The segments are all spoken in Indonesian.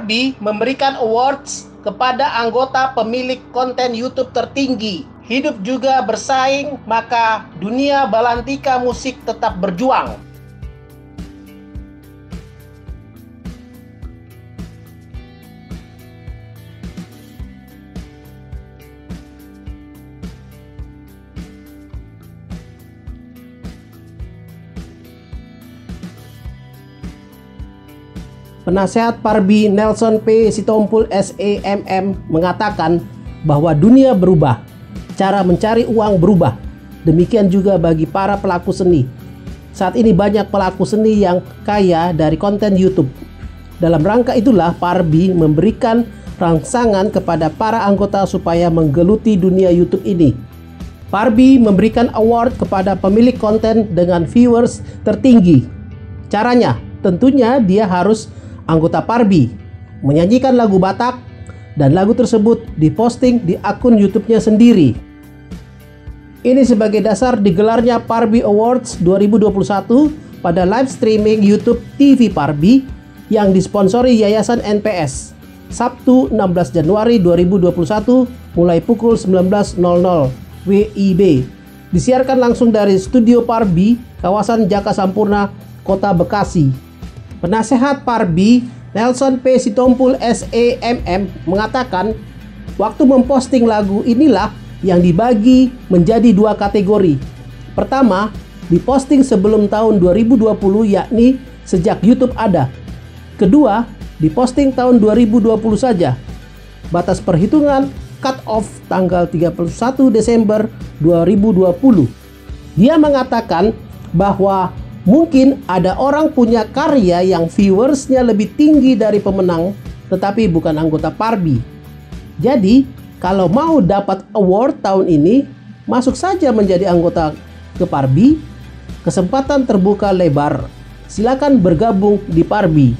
Parbi memberikan awards kepada anggota pemilik konten YouTube tertinggi. Hidup juga bersaing, maka dunia balantika musik tetap berjuang. Penasehat Parbi Nelson P. Sitompul SEMM mengatakan bahwa dunia berubah, cara mencari uang berubah. Demikian juga bagi para pelaku seni. Saat ini banyak pelaku seni yang kaya dari konten YouTube. Dalam rangka itulah Parbi memberikan rangsangan kepada para anggota supaya menggeluti dunia YouTube ini. Parbi memberikan award kepada pemilik konten dengan viewers tertinggi. Caranya, tentunya dia harus anggota Parbi, menyanyikan lagu Batak, dan lagu tersebut diposting di akun YouTube-nya sendiri. Ini sebagai dasar digelarnya Parbi Awards 2021 pada live streaming YouTube TV Parbi yang disponsori Yayasan NPS, Sabtu 16 Januari 2021 mulai pukul 19.00 WIB. Disiarkan langsung dari Studio Parbi, kawasan Jaka Sampurna, Kota Bekasi. Penasehat Parbi Nelson P. Sitompul SEMM mengatakan waktu memposting lagu inilah yang dibagi menjadi dua kategori. Pertama, diposting sebelum tahun 2020 yakni sejak YouTube ada. Kedua, diposting tahun 2020 saja. Batas perhitungan cut off tanggal 31 Desember 2020. Dia mengatakan bahwa mungkin ada orang punya karya yang viewersnya lebih tinggi dari pemenang, tetapi bukan anggota Parbi. Jadi, kalau mau dapat award tahun ini, masuk saja menjadi anggota ke Parbi. Kesempatan terbuka lebar. Silakan bergabung di Parbi.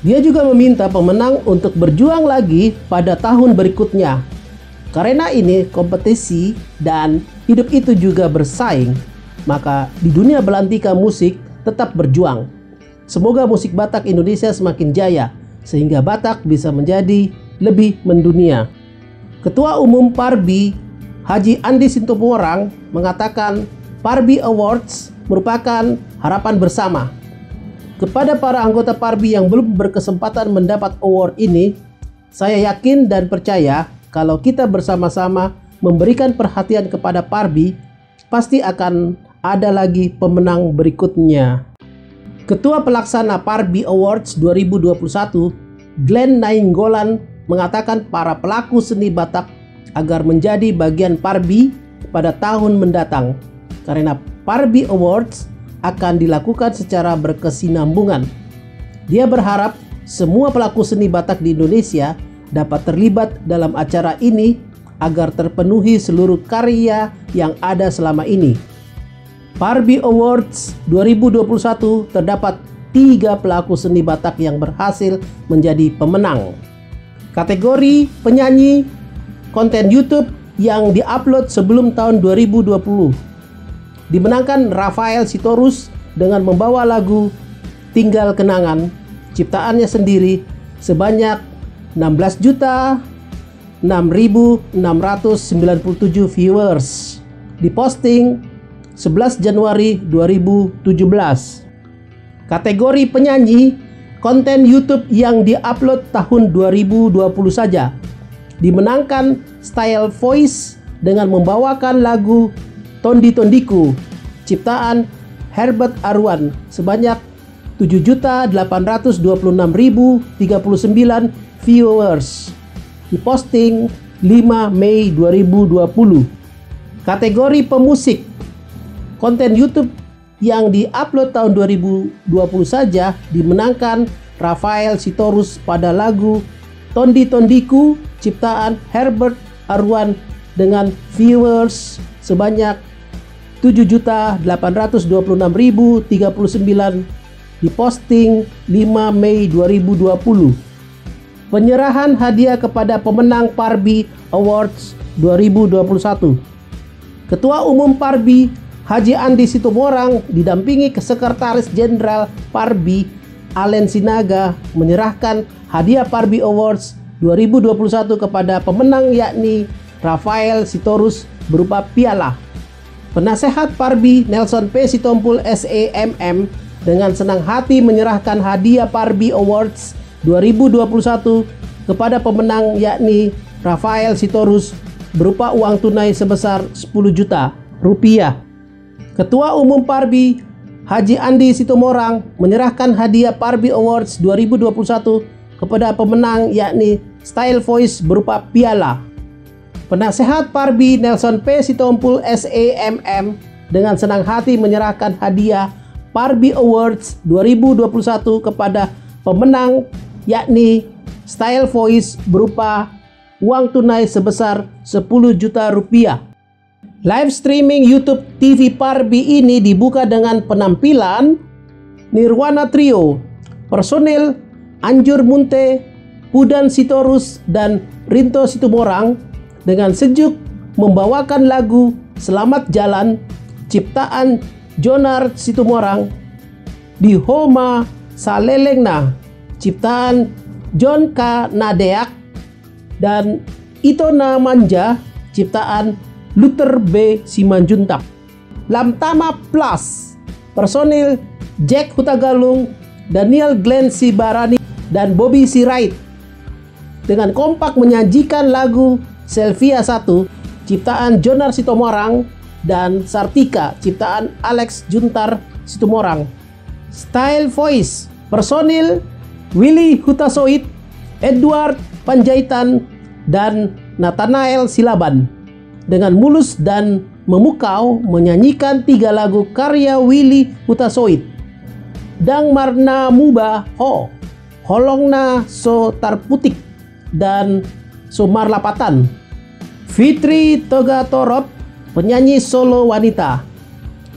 Dia juga meminta pemenang untuk berjuang lagi pada tahun berikutnya. Karena ini kompetisi dan hidup itu juga bersaing, maka di dunia belantika musik tetap berjuang. Semoga musik Batak Indonesia semakin jaya sehingga Batak bisa menjadi lebih mendunia. Ketua Umum Parbi Haji Andi Sintoporang mengatakan Parbi Awards merupakan harapan bersama. Kepada para anggota Parbi yang belum berkesempatan mendapat award ini, saya yakin dan percaya kalau kita bersama-sama memberikan perhatian kepada Parbi, pasti akan ada lagi pemenang berikutnya. Ketua Pelaksana Parbi Awards 2021, Glenn Nainggolan, mengatakan para pelaku seni Batak agar menjadi bagian Parbi pada tahun mendatang, karena Parbi Awards akan dilakukan secara berkesinambungan. Dia berharap semua pelaku seni Batak di Indonesia dapat terlibat dalam acara ini agar terpenuhi seluruh karya yang ada selama ini. Parbi Awards 2021 terdapat 3 pelaku seni Batak yang berhasil menjadi pemenang. Kategori penyanyi konten YouTube yang diupload sebelum tahun 2020 dimenangkan Rafael Sitorus dengan membawa lagu Tinggal Kenangan ciptaannya sendiri sebanyak 16.697 viewers, diposting 11 Januari 2017. Kategori penyanyi konten YouTube yang diupload tahun 2020 saja dimenangkan Style Voice dengan membawakan lagu Tondi Tondiku ciptaan Herbert Arwan sebanyak 7.826.039 viewers, diposting 5 Mei 2020. Kategori pemusik konten YouTube yang diupload tahun 2020 saja dimenangkan Rafael Sitorus pada lagu Tondi Tondiku ciptaan Herbert Arwan dengan viewers sebanyak 7.826.039, diposting 5 Mei 2020. Penyerahan hadiah kepada pemenang Parbi Awards 2021. Ketua Umum Parbi Haji Andi Sitoporang didampingi Sekretaris Jenderal Parbi Alen Sinaga menyerahkan hadiah Parbi Awards 2021 kepada pemenang yakni Rafael Sitorus berupa piala. Penasehat Parbi Nelson P. Sitompul SEMM dengan senang hati menyerahkan hadiah Parbi Awards 2021 kepada pemenang yakni Rafael Sitorus berupa uang tunai sebesar 10 juta rupiah. Ketua Umum Parbi Haji Andi Situmorang menyerahkan hadiah Parbi Awards 2021 kepada pemenang yakni Style Voice berupa piala. Penasehat Parbi Nelson P. Sitompul SEMM dengan senang hati menyerahkan hadiah Parbi Awards 2021 kepada pemenang yakni Style Voice berupa uang tunai sebesar 10 juta rupiah. Live streaming YouTube TV Parbi ini dibuka dengan penampilan Nirwana Trio, personil Anjur Munte, Pudan Sitorus, dan Rinto Situmorang dengan sejuk membawakan lagu Selamat Jalan ciptaan Jonar Situmorang, Di Homa Salelengna ciptaan John K. Nadeak, dan Itona Manja ciptaan Luther B. Simanjuntak. Lamtama Plus, personil Jack Hutagalung, Daniel Glenn Sibarani, dan Bobby Sirait dengan kompak menyajikan lagu Selvia 1 ciptaan Jonar Situmorang dan Sartika ciptaan Alex Juntar Situmorang. Style Voice, personil Willy Hutasoit, Edward Panjaitan, dan Nathanael Silaban dengan mulus dan memukau menyanyikan 3 lagu karya Willy Hutasoit. Dang Marna Muba Ho, Holongna So Tarputik, dan Somar Lapatan. Fitri Toga Torop, penyanyi solo wanita,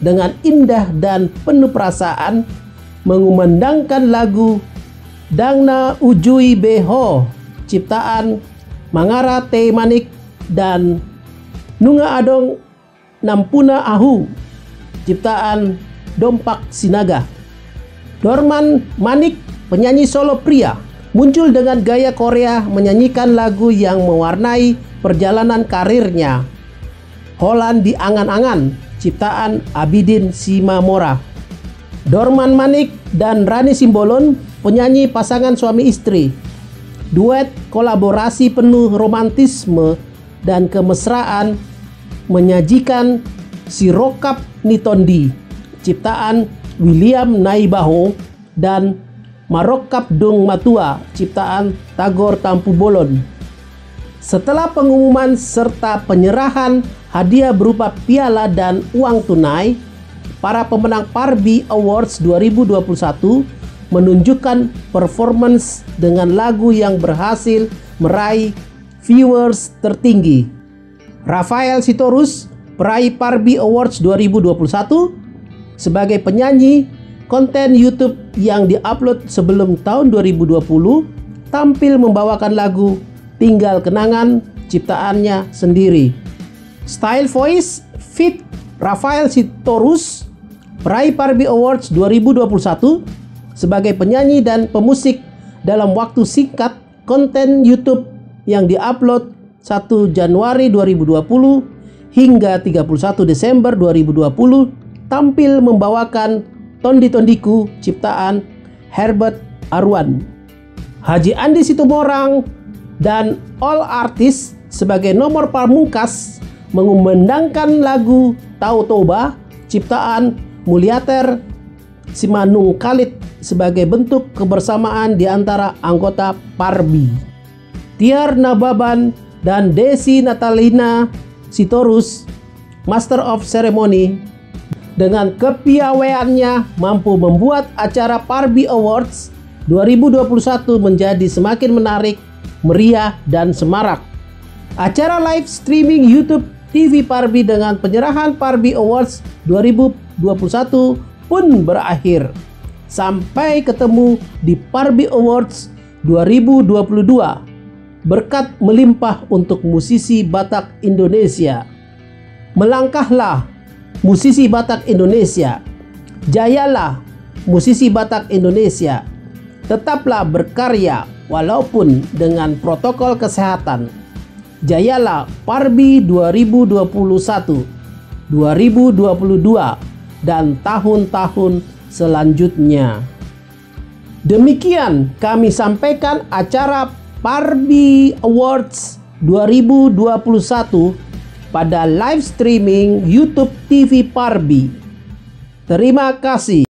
dengan indah dan penuh perasaan mengumandangkan lagu Dangna Ujui Beho ciptaan Mangara Te Manik dan Nunga Adong Nampuna Ahu ciptaan Dompak Sinaga. Dorman Manik, penyanyi solo pria, muncul dengan gaya Korea menyanyikan lagu yang mewarnai perjalanan karirnya. Holland di Angan-Angan ciptaan Abidin Simamora. Dorman Manik dan Rani Simbolon, penyanyi pasangan suami istri, duet kolaborasi penuh romantisme dan kemesraan menyajikan Sirokap Nitondi ciptaan William Naibaho dan Marokap Dung Matua ciptaan Tagor Tampu Bolon. Setelah pengumuman serta penyerahan hadiah berupa piala dan uang tunai, para pemenang Parbi Awards 2021 menunjukkan performance dengan lagu yang berhasil meraih viewers tertinggi. Rafael Sitorus, peraih Parbi Awards 2021, sebagai penyanyi konten YouTube yang diupload sebelum tahun 2020, tampil membawakan lagu Tinggal Kenangan ciptaannya sendiri. Style Voice feat Rafael Sitorus, peraih Parbi Awards 2021, sebagai penyanyi dan pemusik dalam waktu singkat konten YouTube yang diupload 1 Januari 2020 hingga 31 Desember 2020, tampil membawakan Tondi Tondiku ciptaan Herbert Arwan. Haji Andi Situmorang dan All Artists sebagai nomor pamungkas mengumandangkan lagu Tau Toba ciptaan Mulyater Simanung Khalid sebagai bentuk kebersamaan di antara anggota Parbi. Tiar Nababan dan Desi Natalina Sitorus, Master of Ceremony, dengan kepiawaiannya mampu membuat acara Parbi Awards 2021 menjadi semakin menarik, meriah, dan semarak. Acara live streaming YouTube TV Parbi dengan penyerahan Parbi Awards 2021 pun berakhir. Sampai ketemu di Parbi Awards 2022. Berkat melimpah untuk musisi Batak Indonesia. Melangkahlah musisi Batak Indonesia. Jayalah musisi Batak Indonesia. Tetaplah berkarya walaupun dengan protokol kesehatan. Jayalah Parbi 2021, 2022, dan tahun-tahun selanjutnya. Demikian kami sampaikan acara Parbi Awards 2021 pada live streaming YouTube TV Parbi. Terima kasih.